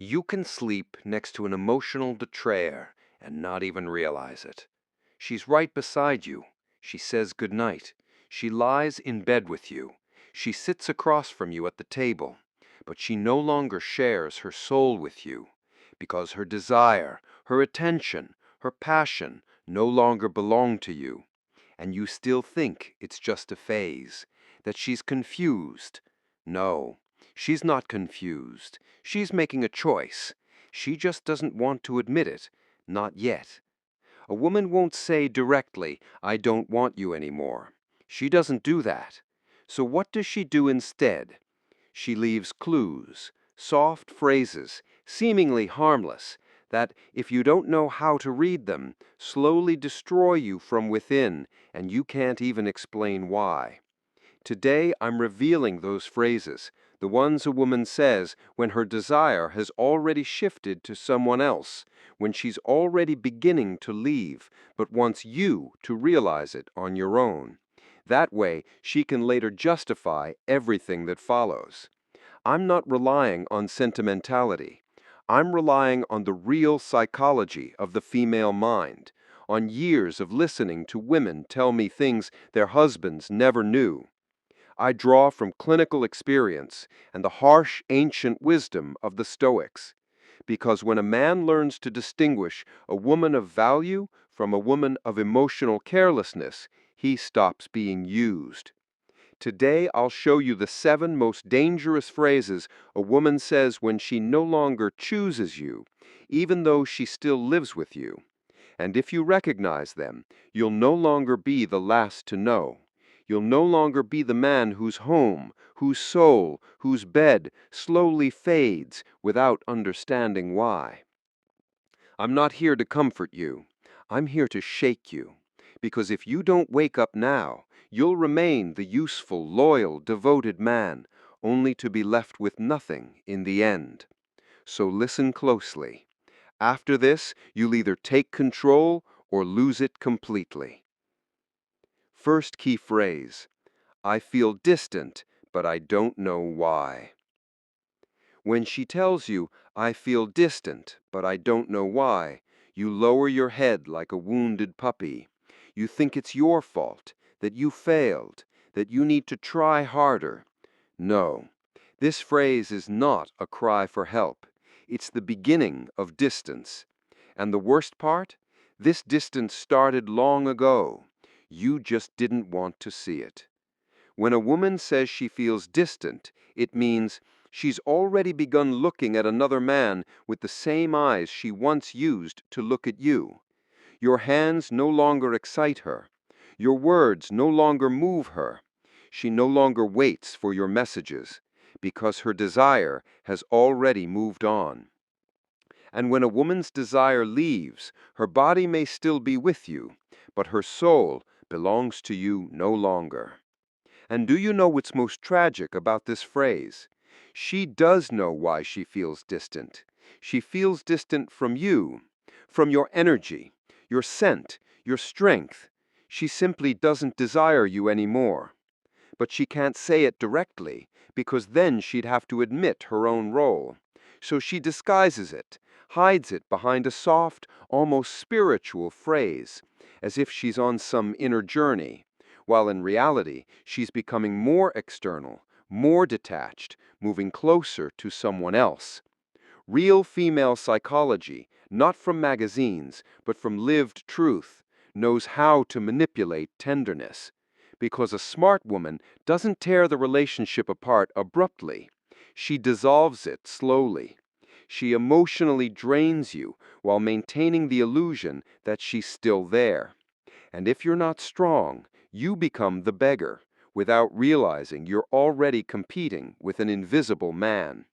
You can sleep next to an emotional betrayer and not even realize it. She's right beside you. She says goodnight. She lies in bed with you. She sits across from you at the table. But she no longer shares her soul with you because her desire, her attention, her passion no longer belong to you. And you still think it's just a phase, that she's confused. No, she's not confused. She's making a choice. She just doesn't want to admit it, not yet. A woman won't say directly, "I don't want you anymore." She doesn't do that. So what does she do instead? She leaves clues, soft phrases, seemingly harmless, that, if you don't know how to read them, slowly destroy you from within, and you can't even explain why. Today I'm revealing those phrases, the ones a woman says when her desire has already shifted to someone else, when she's already beginning to leave, but wants you to realize it on your own. That way, she can later justify everything that follows. I'm not relying on sentimentality. I'm relying on the real psychology of the female mind, on years of listening to women tell me things their husbands never knew. I draw from clinical experience and the harsh ancient wisdom of the Stoics, because when a man learns to distinguish a woman of value from a woman of emotional carelessness, he stops being used. Today I'll show you the 7 most dangerous phrases a woman says when she no longer chooses you, even though she still lives with you. And if you recognize them, you'll no longer be the last to know. You'll no longer be the man whose home, whose soul, whose bed slowly fades without understanding why. I'm not here to comfort you. I'm here to shake you. Because if you don't wake up now, you'll remain the useful, loyal, devoted man, only to be left with nothing in the end. So listen closely. After this, you'll either take control or lose it completely. First key phrase: I feel distant, but I don't know why. When she tells you, "I feel distant, but I don't know why," you lower your head like a wounded puppy. You think it's your fault, that you failed, that you need to try harder. No, this phrase is not a cry for help. It's the beginning of distance. And the worst part? This distance started long ago. You just didn't want to see it. When a woman says she feels distant, it means she's already begun looking at another man with the same eyes she once used to look at you. Your hands no longer excite her. Your words no longer move her. She no longer waits for your messages, because her desire has already moved on. And when a woman's desire leaves, her body may still be with you, but her soul belongs to you no longer. And do you know what's most tragic about this phrase? She does know why she feels distant. She feels distant from you, from your energy, your scent, your strength. She simply doesn't desire you anymore. But she can't say it directly, because then she'd have to admit her own role. So she disguises it, hides it behind a soft, almost spiritual phrase, as if she's on some inner journey, while in reality she's becoming more external, more detached, moving closer to someone else. Real female psychology, not from magazines, but from lived truth, knows how to manipulate tenderness. Because a smart woman doesn't tear the relationship apart abruptly. She dissolves it slowly. She emotionally drains you while maintaining the illusion that she's still there. And if you're not strong, you become the beggar, without realizing you're already competing with an invisible man.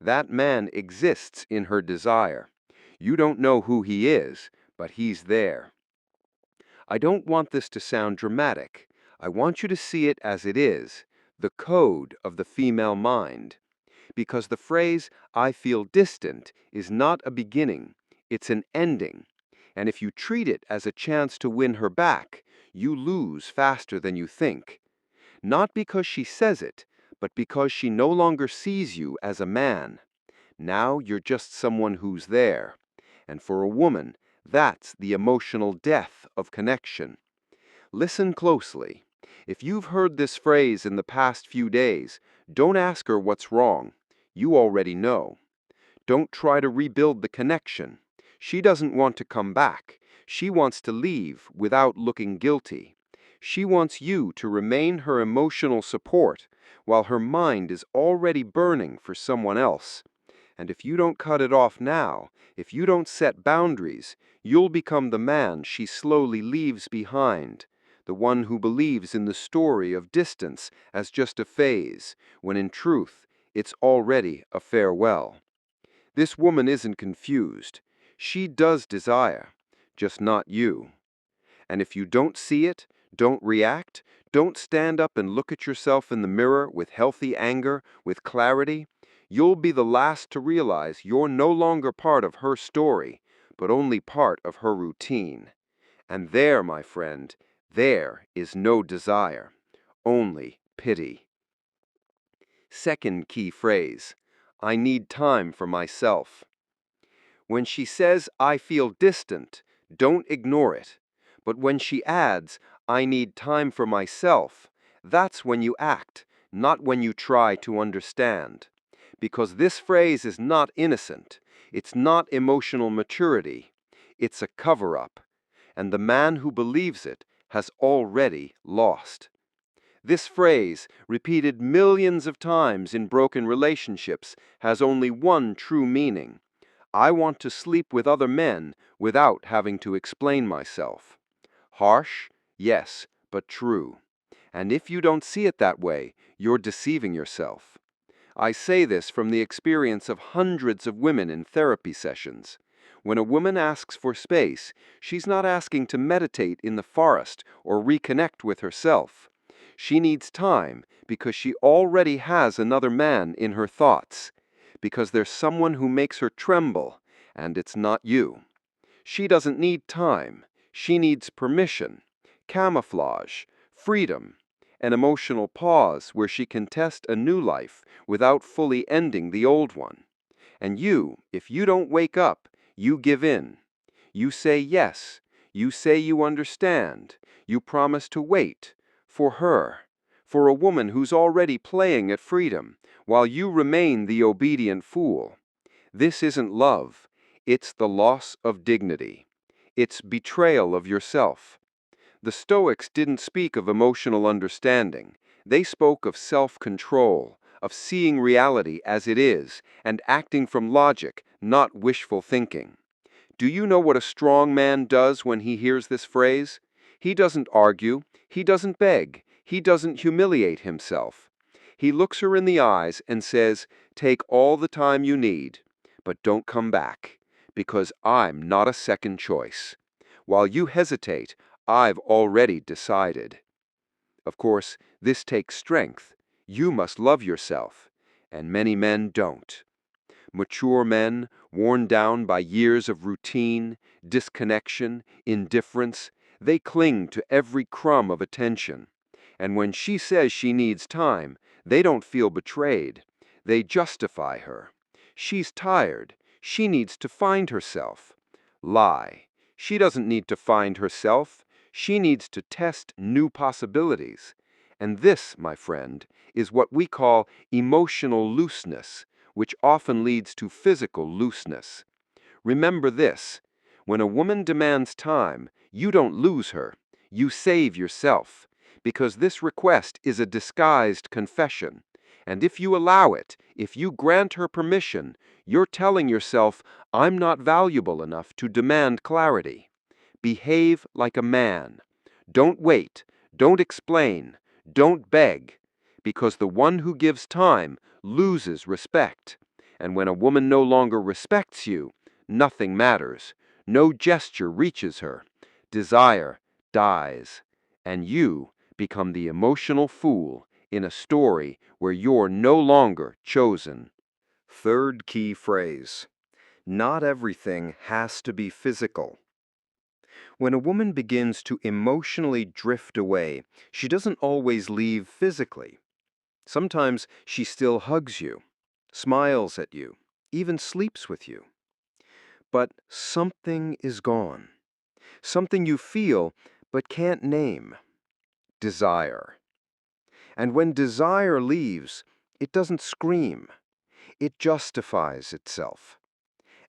That man exists in her desire. You don't know who he is, but he's there. I don't want this to sound dramatic. I want you to see it as it is, the code of the female mind. Because the phrase, "I feel distant," is not a beginning, it's an ending. And if you treat it as a chance to win her back, you lose faster than you think. Not because she says it, but because she no longer sees you as a man. Now you're just someone who's there. And for a woman, that's the emotional death of connection. Listen closely. If you've heard this phrase in the past few days, don't ask her what's wrong. You already know. Don't try to rebuild the connection. She doesn't want to come back. She wants to leave without looking guilty. She wants you to remain her emotional support while her mind is already burning for someone else. And if you don't cut it off now, if you don't set boundaries, you'll become the man she slowly leaves behind, the one who believes in the story of distance as just a phase, when in truth, it's already a farewell. This woman isn't confused. She does desire, just not you. And if you don't see it, don't react, don't stand up and look at yourself in the mirror with healthy anger, with clarity, you'll be the last to realize you're no longer part of her story, but only part of her routine. And there, my friend, there is no desire, only pity. Second key phrase, I need time for myself. When she says, I feel distant, don't ignore it. But when she adds, I need time for myself, that's when you act, not when you try to understand. Because this phrase is not innocent. It's not emotional maturity. It's a cover-up. And the man who believes it has already lost. This phrase, repeated millions of times in broken relationships, has only one true meaning. I want to sleep with other men without having to explain myself. Harsh, yes, but true. And if you don't see it that way, you're deceiving yourself. I say this from the experience of hundreds of women in therapy sessions. When a woman asks for space, she's not asking to meditate in the forest or reconnect with herself. She needs time because she already has another man in her thoughts, because there's someone who makes her tremble, and it's not you. She doesn't need time. She needs permission, camouflage, freedom, an emotional pause where she can test a new life without fully ending the old one. And you, if you don't wake up, you give in. You say yes. You say you understand. You promise to wait for her, for a woman who's already playing at freedom, while you remain the obedient fool. This isn't love. It's the loss of dignity. It's betrayal of yourself. The Stoics didn't speak of emotional understanding. They spoke of self-control, of seeing reality as it is, and acting from logic, not wishful thinking. Do you know what a strong man does when he hears this phrase? He doesn't argue, he doesn't beg, he doesn't humiliate himself. He looks her in the eyes and says, take all the time you need, but don't come back, because I'm not a second choice. While you hesitate, I've already decided. Of course, this takes strength. You must love yourself, and many men don't. Mature men, worn down by years of routine, disconnection, indifference, they cling to every crumb of attention. And when she says she needs time, they don't feel betrayed. They justify her. She's tired. She needs to find herself. Lie. She doesn't need to find herself. She needs to test new possibilities. And this, my friend, is what we call emotional looseness, which often leads to physical looseness. Remember this, when a woman demands time, you don't lose her, you save yourself, because this request is a disguised confession. And if you allow it, if you grant her permission, you're telling yourself, I'm not valuable enough to demand clarity. Behave like a man. Don't wait, don't explain, don't beg, because the one who gives time loses respect. And when a woman no longer respects you, nothing matters. No gesture reaches her. Desire dies. And you become the emotional fool in a story where you're no longer chosen. Third key phrase. Not everything has to be physical. When a woman begins to emotionally drift away, she doesn't always leave physically. Sometimes she still hugs you, smiles at you, even sleeps with you. But something is gone. Something you feel but can't name. Desire. And when desire leaves, it doesn't scream. It justifies itself.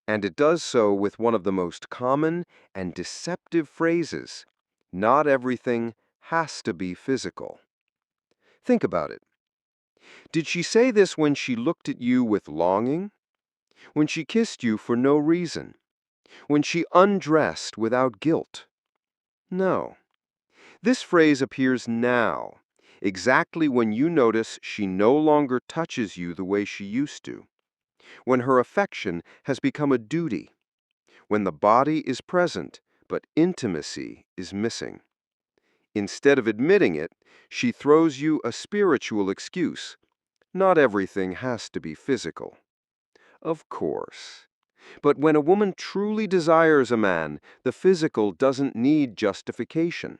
And it does so with one of the most common and deceptive phrases: not everything has to be physical. Think about it. Did she say this when she looked at you with longing? When she kissed you for no reason? When she undressed without guilt? No. This phrase appears now, exactly when you notice she no longer touches you the way she used to, when her affection has become a duty, when the body is present, but intimacy is missing. Instead of admitting it, she throws you a spiritual excuse. Not everything has to be physical. Of course. But when a woman truly desires a man, the physical doesn't need justification.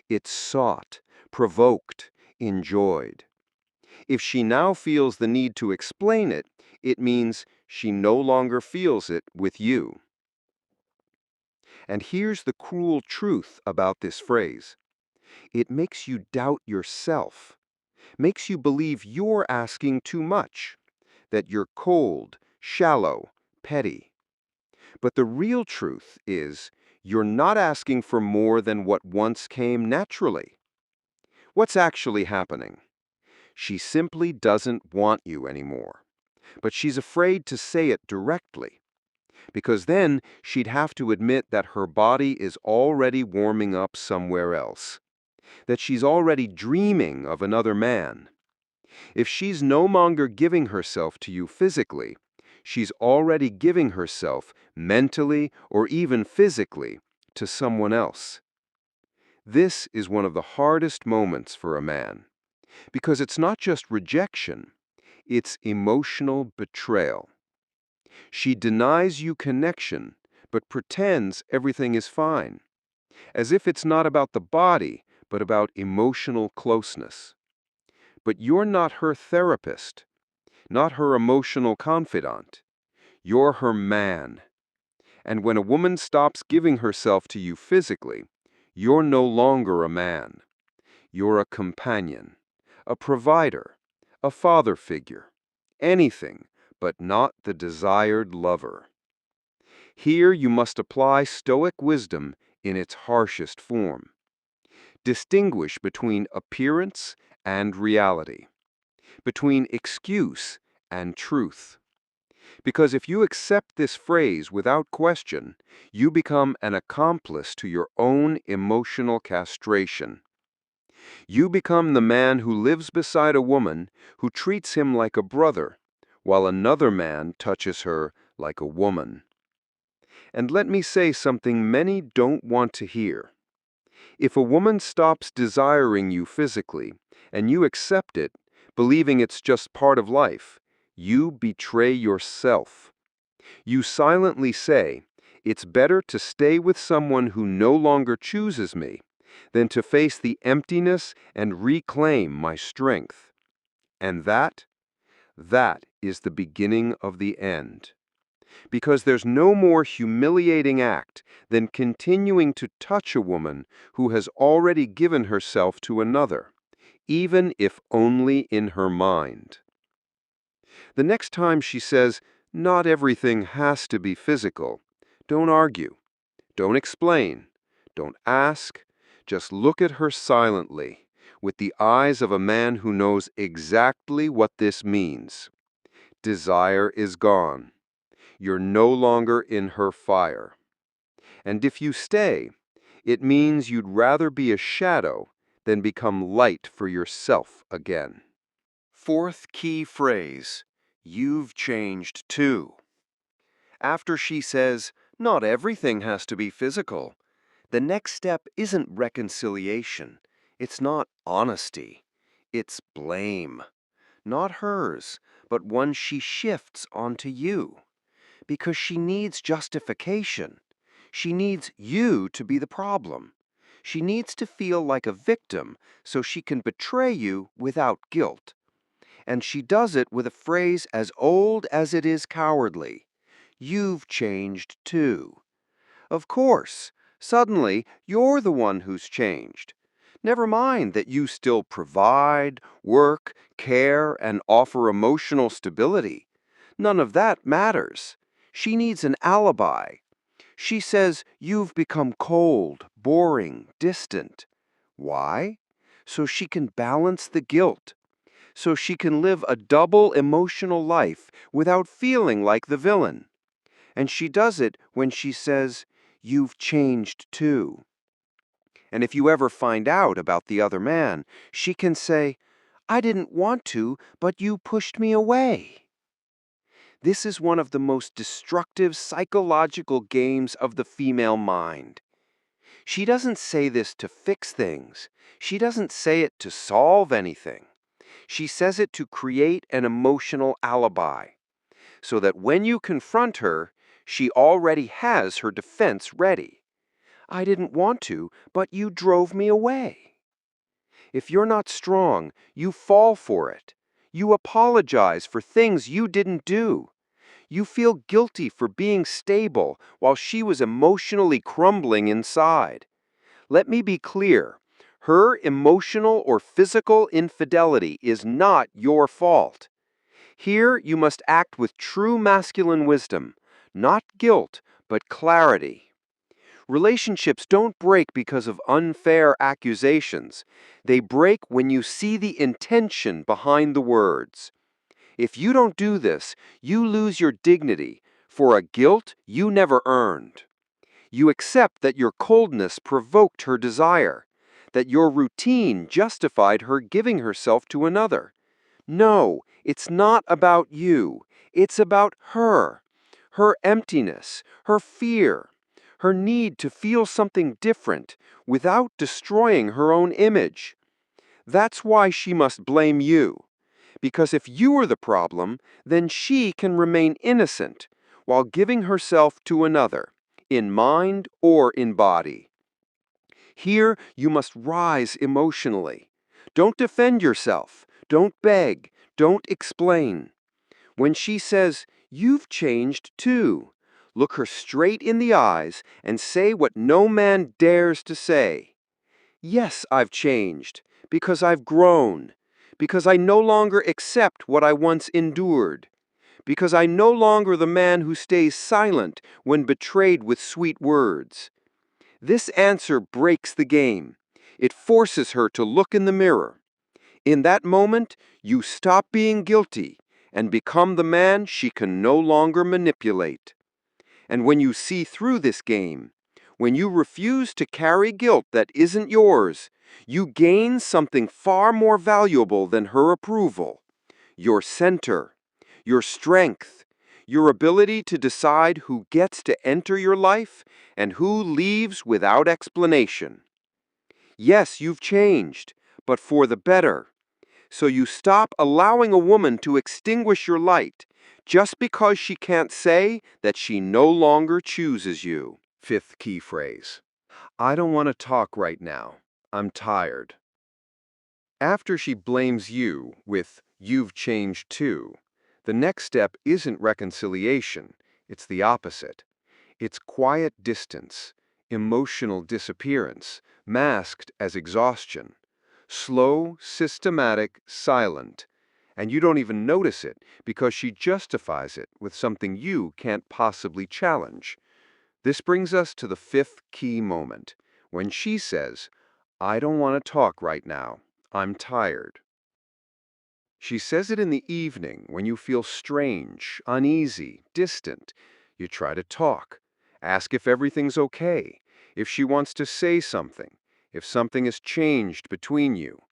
It's sought, provoked, enjoyed. If she now feels the need to explain it, it means she no longer feels it with you. And here's the cruel truth about this phrase. It makes you doubt yourself, makes you believe you're asking too much, that you're cold, shallow, petty. But the real truth is, you're not asking for more than what once came naturally. What's actually happening? She simply doesn't want you anymore. But she's afraid to say it directly, because then she'd have to admit that her body is already warming up somewhere else, that she's already dreaming of another man. If she's no longer giving herself to you physically, she's already giving herself mentally or even physically to someone else. This is one of the hardest moments for a man, because it's not just rejection, it's emotional betrayal. She denies you connection, but pretends everything is fine, as if it's not about the body, but about emotional closeness. But you're not her therapist, not her emotional confidant. You're her man. And when a woman stops giving herself to you physically, you're no longer a man. You're a companion, a provider, a father figure, anything but not the desired lover. Here you must apply Stoic wisdom in its harshest form. Distinguish between appearance and reality, between excuse and truth. Because if you accept this phrase without question, you become an accomplice to your own emotional castration. You become the man who lives beside a woman who treats him like a brother, while another man touches her like a woman. And let me say something many don't want to hear. If a woman stops desiring you physically, and you accept it, believing it's just part of life, you betray yourself. You silently say, it's better to stay with someone who no longer chooses me than to face the emptiness and reclaim my strength. And that is the beginning of the end. Because there's no more humiliating act than continuing to touch a woman who has already given herself to another, even if only in her mind. The next time she says, not everything has to be physical, don't argue, don't explain, don't ask, just look at her silently, with the eyes of a man who knows exactly what this means. Desire is gone. You're no longer in her fire. And if you stay, it means you'd rather be a shadow than become light for yourself again. Fourth key phrase, you've changed too. After she says, not everything has to be physical, the next step isn't reconciliation. It's not honesty. It's blame. Not hers, but one she shifts onto you. Because she needs justification. She needs you to be the problem. She needs to feel like a victim so she can betray you without guilt. And she does it with a phrase as old as it is cowardly. You've changed too. Of course, suddenly you're the one who's changed. Never mind that you still provide, work, care, and offer emotional stability. None of that matters. She needs an alibi. She says you've become cold, boring, distant. Why? So she can balance the guilt. So she can live a double emotional life without feeling like the villain. And she does it when she says, "You've changed too." And if you ever find out about the other man, she can say, "I didn't want to, but you pushed me away." This is one of the most destructive psychological games of the female mind. She doesn't say this to fix things. She doesn't say it to solve anything. She says it to create an emotional alibi, so that when you confront her, she already has her defense ready. I didn't want to, but you drove me away. If you're not strong, you fall for it. You apologize for things you didn't do. You feel guilty for being stable while she was emotionally crumbling inside. Let me be clear. Her emotional or physical infidelity is not your fault. Here you must act with true masculine wisdom, not guilt, but clarity. Relationships don't break because of unfair accusations. They break when you see the intention behind the words. If you don't do this, you lose your dignity for a guilt you never earned. You accept that your coldness provoked her desire, that your routine justified her giving herself to another. No, it's not about you. It's about her emptiness, her fear, her need to feel something different without destroying her own image. That's why she must blame you. Because if you are the problem, then she can remain innocent while giving herself to another, in mind or in body. Here you must rise emotionally. Don't defend yourself. Don't beg. Don't explain. When she says, "You've changed too," look her straight in the eyes and say what no man dares to say. Yes, I've changed, because I've grown, because I no longer accept what I once endured, because I'm no longer the man who stays silent when betrayed with sweet words. This answer breaks the game. It forces her to look in the mirror. In that moment, you stop being guilty and become the man she can no longer manipulate. And when you see through this game, when you refuse to carry guilt that isn't yours, you gain something far more valuable than her approval: your center, your strength, your ability to decide who gets to enter your life and who leaves without explanation. Yes, you've changed, but for the better. So you stop allowing a woman to extinguish your light just because she can't say that she no longer chooses you. Fifth key phrase. I don't want to talk right now. I'm tired. After she blames you with "you've changed too," the next step isn't reconciliation, it's the opposite. It's quiet distance, emotional disappearance, masked as exhaustion. Slow, systematic, silent. And you don't even notice it because she justifies it with something you can't possibly challenge. This brings us to the fifth key moment, when she says, "I don't want to talk right now. I'm tired." She says it in the evening when you feel strange, uneasy, distant. You try to talk. Ask if everything's okay, if she wants to say something, if something has changed between you.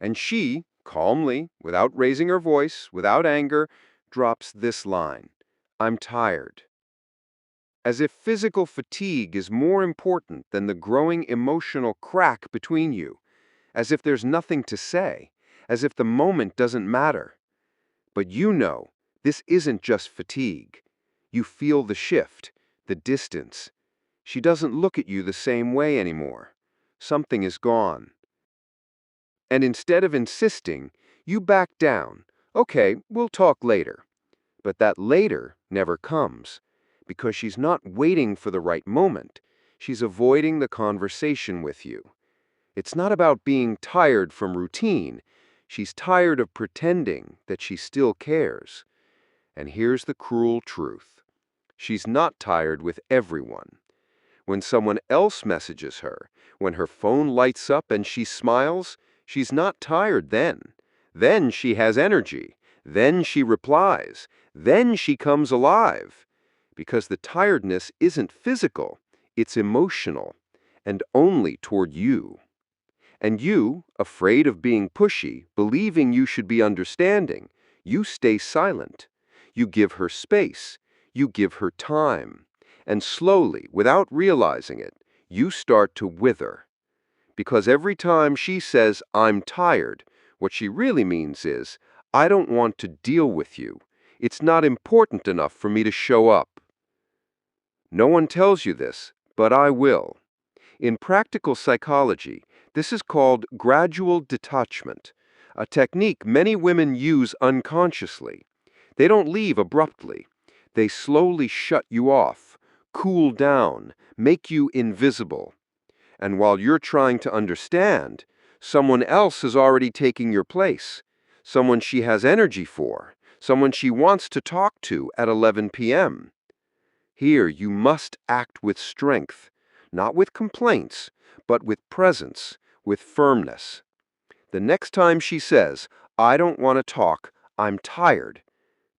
And she, calmly, without raising her voice, without anger, drops this line: "I'm tired." As if physical fatigue is more important than the growing emotional crack between you. As if there's nothing to say. As if the moment doesn't matter. But you know, this isn't just fatigue. You feel the shift, the distance. She doesn't look at you the same way anymore. Something is gone. And instead of insisting, you back down, Okay, we'll talk later. But that later never comes because she's not waiting for the right moment. She's avoiding the conversation with you. It's not about being tired from routine. She's tired of pretending that she still cares. And here's the cruel truth. She's not tired with everyone. When someone else messages her, when her phone lights up and she smiles, she's not tired then. Then she has energy. Then she replies. Then she comes alive. Because the tiredness isn't physical, it's emotional, and only toward you. And you, afraid of being pushy, believing you should be understanding, you stay silent. You give her space. You give her time. And slowly, without realizing it, you start to wither. Because every time she says, "I'm tired," what she really means is, "I don't want to deal with you. It's not important enough for me to show up." No one tells you this, but I will. In practical psychology, this is called gradual detachment, a technique many women use unconsciously. They don't leave abruptly. They slowly shut you off, cool down, make you invisible. And while you're trying to understand, someone else is already taking your place, someone she has energy for, someone she wants to talk to at 11 p.m. Here you must act with strength, not with complaints, but with presence, with firmness. The next time she says, "I don't want to talk, I'm tired,"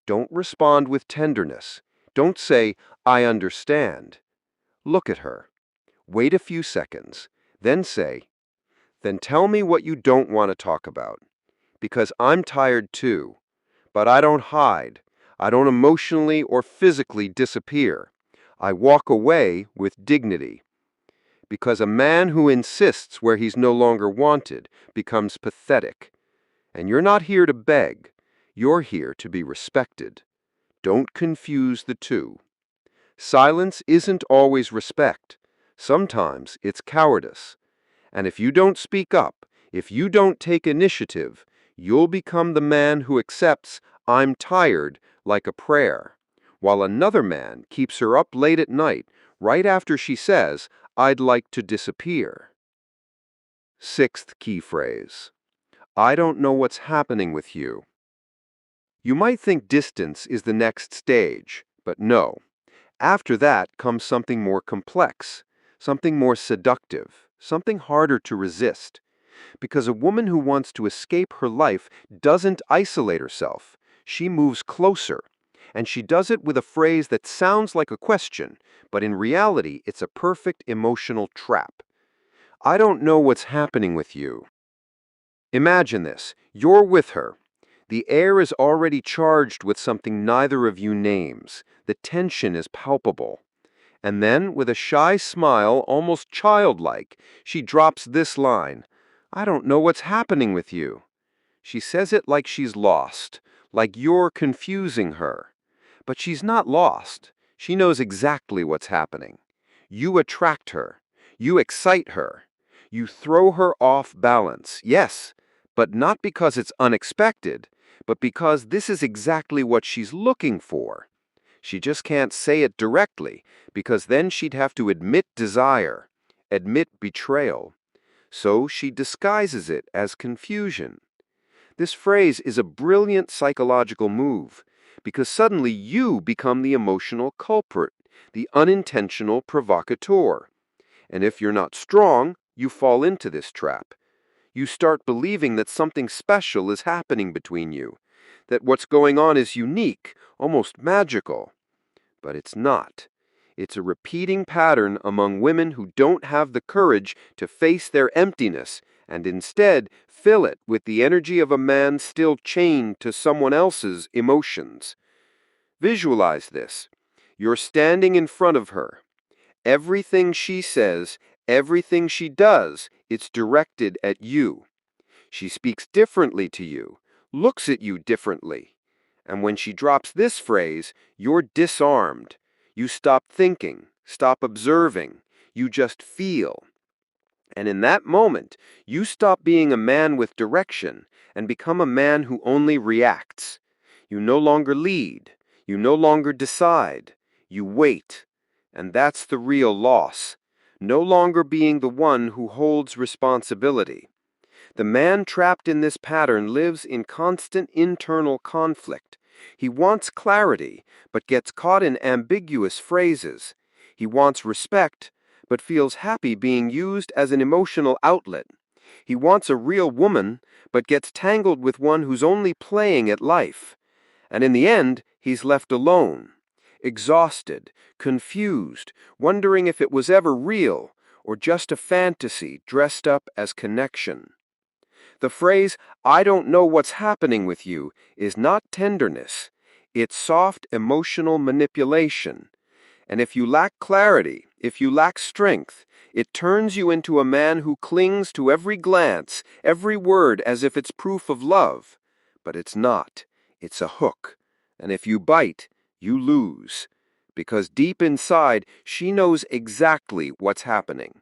don't respond with tenderness. Don't say, "I understand." Look at her. Wait a few seconds. Then say, "Then tell me what you don't want to talk about. Because I'm tired too. But I don't hide. I don't emotionally or physically disappear. I walk away with dignity." Because a man who insists where he's no longer wanted becomes pathetic. And you're not here to beg. You're here to be respected. Don't confuse the two. Silence isn't always respect. Sometimes it's cowardice. And if you don't speak up, if you don't take initiative, you'll become the man who accepts "I'm tired" like a prayer, while another man keeps her up late at night, right after she says, "I'd like to disappear." Sixth key phrase. I don't know what's happening with you. You might think distance is the next stage, but no. After that comes something more complex, something more seductive, something harder to resist. Because a woman who wants to escape her life doesn't isolate herself. She moves closer. And she does it with a phrase that sounds like a question, but in reality, it's a perfect emotional trap. I don't know what's happening with you. Imagine this. You're with her. The air is already charged with something neither of you names. The tension is palpable. And then, with a shy smile, almost childlike, she drops this line, "I don't know what's happening with you." She says it like she's lost, like you're confusing her. But she's not lost. She knows exactly what's happening. You attract her. You excite her. You throw her off balance, yes, but not because it's unexpected, but because this is exactly what she's looking for. She just can't say it directly, because then she'd have to admit desire, admit betrayal. So she disguises it as confusion. This phrase is a brilliant psychological move, because suddenly you become the emotional culprit, the unintentional provocateur. And if you're not strong, you fall into this trap. You start believing that something special is happening between you, that what's going on is unique, almost magical. But it's not. It's a repeating pattern among women who don't have the courage to face their emptiness and instead fill it with the energy of a man still chained to someone else's emotions. Visualize this. You're standing in front of her. Everything she says, everything she does, it's directed at you. She speaks differently to you, looks at you differently. And when she drops this phrase, you're disarmed. You stop thinking, stop observing, you just feel. And in that moment, you stop being a man with direction and become a man who only reacts. You no longer lead. You no longer decide. You wait. And that's the real loss. No longer being the one who holds responsibility. The man trapped in this pattern lives in constant internal conflict. He wants clarity, but gets caught in ambiguous phrases. He wants respect, but feels happy being used as an emotional outlet. He wants a real woman, but gets tangled with one who's only playing at life. And in the end, he's left alone, exhausted, confused, wondering if it was ever real or just a fantasy dressed up as connection. The phrase, "I don't know what's happening with you," is not tenderness. It's soft emotional manipulation. And if you lack clarity, if you lack strength, it turns you into a man who clings to every glance, every word as if it's proof of love. But it's not. It's a hook. And if you bite, you lose. Because deep inside, she knows exactly what's happening.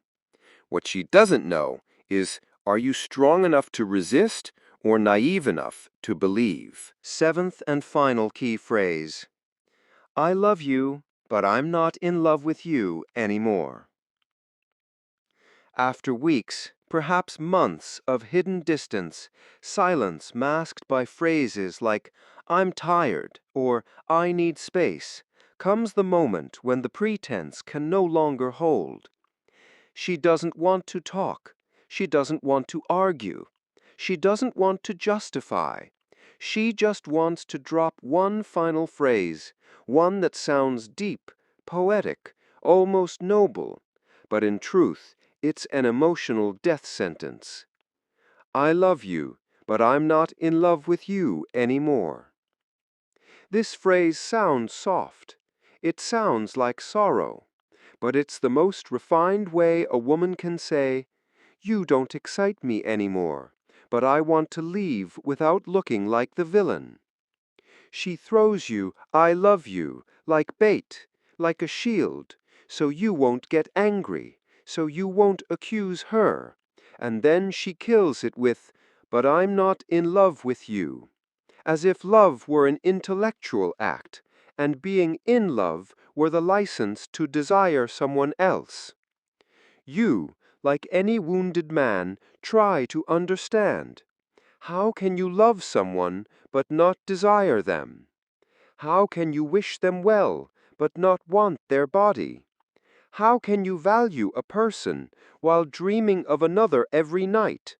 What she doesn't know is, are you strong enough to resist or naive enough to believe? Seventh and final key phrase. I love you, but I'm not in love with you anymore. After weeks, perhaps months of hidden distance, silence masked by phrases like, I'm tired, or I need space, comes the moment when the pretense can no longer hold. She doesn't want to talk. She doesn't want to argue. She doesn't want to justify. She just wants to drop one final phrase, one that sounds deep, poetic, almost noble, but in truth, it's an emotional death sentence. I love you, but I'm not in love with you anymore. This phrase sounds soft. It sounds like sorrow. But it's the most refined way a woman can say, you don't excite me anymore, but I want to leave without looking like the villain. She throws you, I love you, like bait, like a shield, so you won't get angry, so you won't accuse her, and then she kills it with, but I'm not in love with you, as if love were an intellectual act, and being in love were the license to desire someone else. You, like any wounded man, try to understand. How can you love someone but not desire them? How can you wish them well but not want their body? How can you value a person while dreaming of another every night?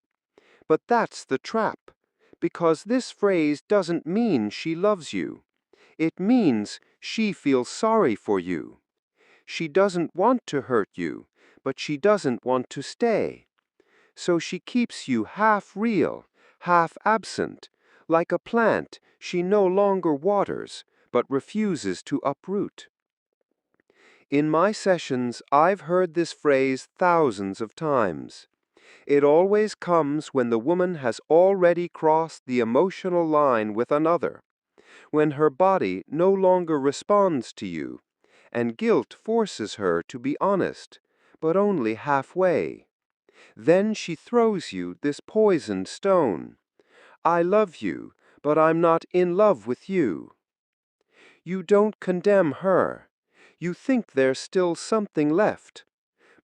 But that's the trap, because this phrase doesn't mean she loves you. It means she feels sorry for you. She doesn't want to hurt you, but she doesn't want to stay. So she keeps you half real, half absent, like a plant she no longer waters, but refuses to uproot. In my sessions, I've heard this phrase thousands of times. It always comes when the woman has already crossed the emotional line with another, when her body no longer responds to you, and guilt forces her to be honest, but only halfway. Then she throws you this poisoned stone. I love you, but I'm not in love with you. You don't condemn her. You think there's still something left,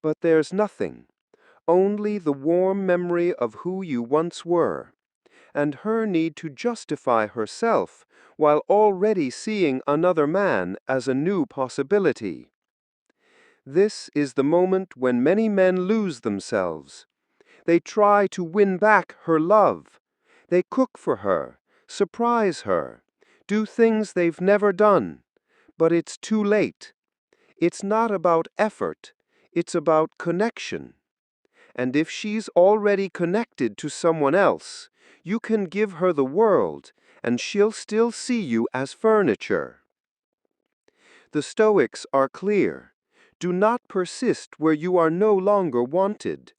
but there's nothing. Only the warm memory of who you once were, and her need to justify herself while already seeing another man as a new possibility. This is the moment when many men lose themselves. They try to win back her love. They cook for her, surprise her, do things they've never done. But it's too late. It's not about effort, it's about connection. And if she's already connected to someone else, you can give her the world, and she'll still see you as furniture. The Stoics are clear. Do not persist where you are no longer wanted,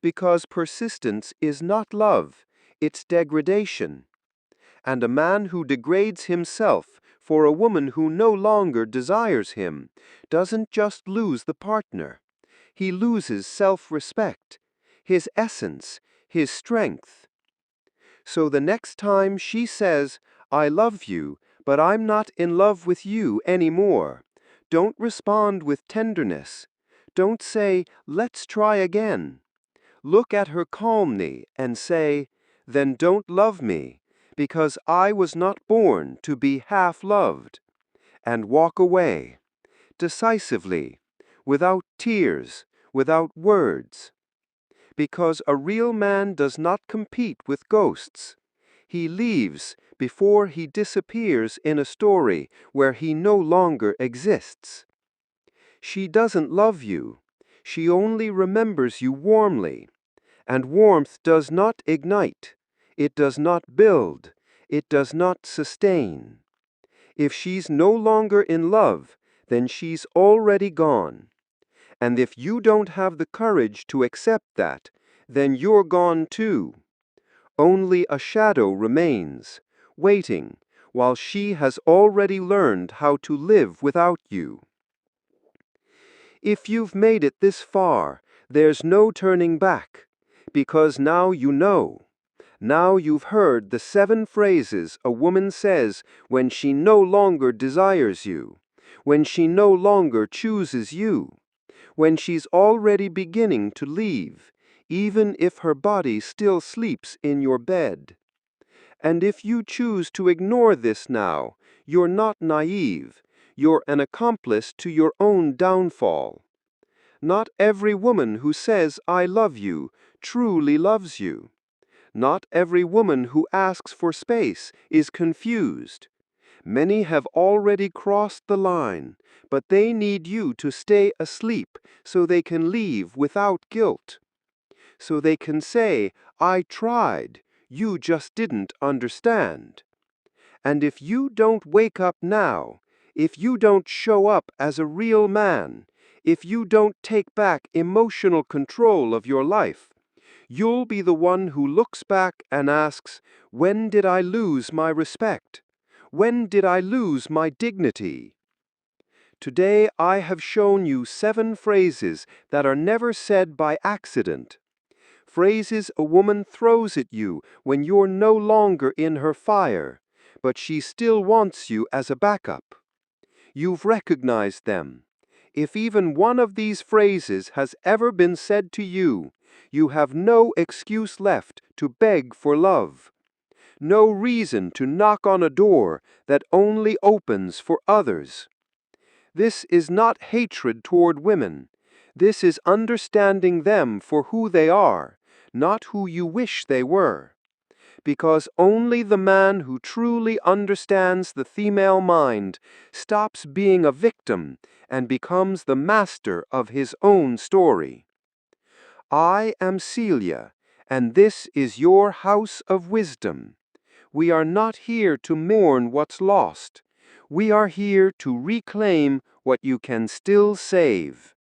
because persistence is not love, it's degradation. And a man who degrades himself for a woman who no longer desires him doesn't just lose the partner. He loses self-respect. his essence, his strength. So the next time she says, "I love you, but I'm not in love with you anymore," don't respond with tenderness. Don't say, "Let's try again." Look at her calmly and say, "Then don't love me, because I was not born to be half loved," and walk away, decisively, without tears, without words. Because a real man does not compete with ghosts. He leaves before he disappears in a story where he no longer exists. She doesn't love you. She only remembers you warmly. And warmth does not ignite. It does not build. It does not sustain. If she's no longer in love, then she's already gone. And if you don't have the courage to accept that, then you're gone too. Only a shadow remains, waiting, while she has already learned how to live without you. If you've made it this far, there's no turning back, because now you know. Now you've heard the 7 phrases a woman says when she no longer desires you, when she no longer chooses you, when she's already beginning to leave, even if her body still sleeps in your bed. And if you choose to ignore this now, you're not naive, you're an accomplice to your own downfall. Not every woman who says, "I love you," truly loves you. Not every woman who asks for space is confused. Many have already crossed the line, but they need you to stay asleep so they can leave without guilt. So they can say, "I tried, you just didn't understand." And if you don't wake up now, if you don't show up as a real man, if you don't take back emotional control of your life, you'll be the one who looks back and asks, "When did I lose my respect? When did I lose my dignity?" Today I have shown you 7 phrases that are never said by accident. Phrases a woman throws at you when you're no longer in her fire, but she still wants you as a backup. You've recognized them. If even one of these phrases has ever been said to you, you have no excuse left to beg for love. No reason to knock on a door that only opens for others. This is not hatred toward women. This is understanding them for who they are, not who you wish they were. Because only the man who truly understands the female mind stops being a victim and becomes the master of his own story. I am Celia, and this is your house of wisdom. We are not here to mourn what's lost. We are here to reclaim what you can still save.